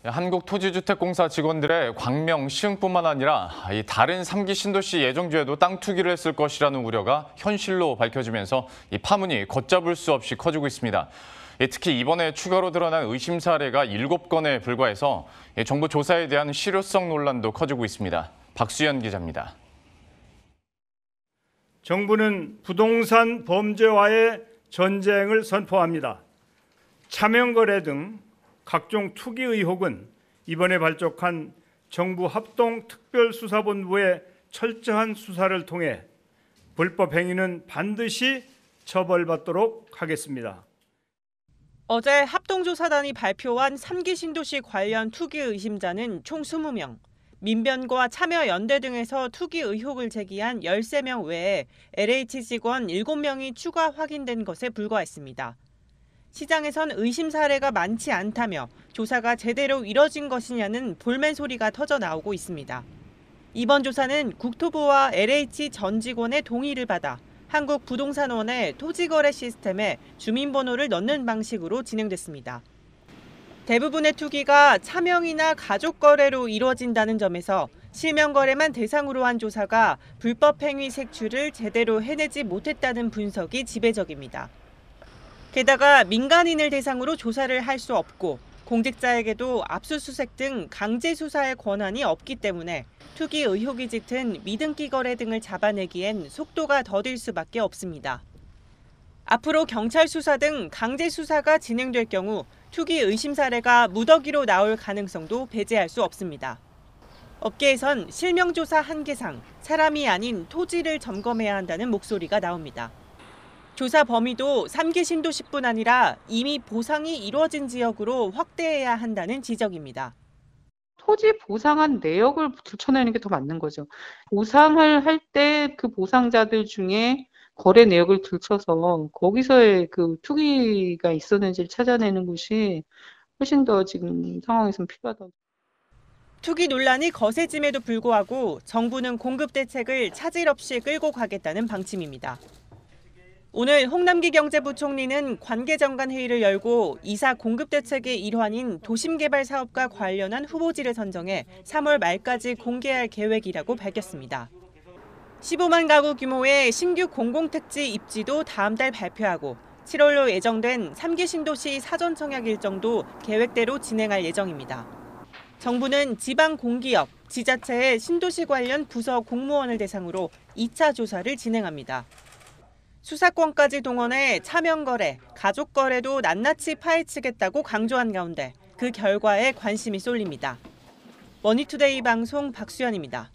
한국토지주택공사 직원들의 광명, 시흥뿐만 아니라 이 다른 3기 신도시 예정지에도 땅 투기를 했을 것이라는 우려가 현실로 밝혀지면서 이 파문이 걷잡을 수 없이 커지고 있습니다. 특히 이번에 추가로 드러난 의심 사례가 7건에 불과해서 정부 조사에 대한 실효성 논란도 커지고 있습니다. 박수연 기자입니다. 정부는 부동산 범죄와의 전쟁을 선포합니다. 차명거래 등 각종 투기 의혹은 이번에 발족한 정부 합동특별수사본부의 철저한 수사를 통해 불법 행위는 반드시 처벌받도록 하겠습니다. 어제 합동조사단이 발표한 3기 신도시 관련 투기 의심자는 총 20명. 민변과 참여연대 등에서 투기 의혹을 제기한 13명 외에 LH 직원 7명이 추가 확인된 것에 불과했습니다. 시장에선 의심 사례가 많지 않다며 조사가 제대로 이뤄진 것이냐는 볼멘 소리가 터져 나오고 있습니다. 이번 조사는 국토부와 LH 전 직원의 동의를 받아 한국부동산원의 토지거래 시스템에 주민번호를 넣는 방식으로 진행됐습니다. 대부분의 투기가 차명이나 가족거래로 이루어진다는 점에서 실명거래만 대상으로 한 조사가 불법 행위 색출을 제대로 해내지 못했다는 분석이 지배적입니다. 게다가 민간인을 대상으로 조사를 할 수 없고 공직자에게도 압수수색 등 강제 수사의 권한이 없기 때문에 투기 의혹이 짙은 미등기 거래 등을 잡아내기엔 속도가 더딜 수밖에 없습니다. 앞으로 경찰 수사 등 강제 수사가 진행될 경우 투기 의심 사례가 무더기로 나올 가능성도 배제할 수 없습니다. 업계에선 실명조사 한계상 사람이 아닌 토지를 점검해야 한다는 목소리가 나옵니다. 조사 범위도 3기 신도시뿐 아니라 이미 보상이 이루어진 지역으로 확대해야 한다는 지적입니다. 토지 보상한 내역을 들춰내는 게 더 맞는 거죠. 보상을 할 때 그 보상자들 중에 거래 내역을 들춰서 거기서의 그 투기가 있었는지를 찾아내는 것이 훨씬 더 지금 상황에서는 필요하다고. 투기 논란이 거세짐에도 불구하고 정부는 공급 대책을 차질 없이 끌고 가겠다는 방침입니다. 오늘 홍남기 경제부총리는 관계정간 회의를 열고 이사 공급 대책의 일환인 도심개발 사업과 관련한 후보지를 선정해 3월 말까지 공개할 계획이라고 밝혔습니다. 15만 가구 규모의 신규 공공택지 입지도 다음 달 발표하고 7월로 예정된 3기 신도시 사전 청약 일정도 계획대로 진행할 예정입니다. 정부는 지방 공기업, 지자체의 신도시 관련 부서 공무원을 대상으로 2차 조사를 진행합니다. 수사권까지 동원해 차명거래, 가족거래도 낱낱이 파헤치겠다고 강조한 가운데 그 결과에 관심이 쏠립니다. 머니투데이 방송 박수연입니다.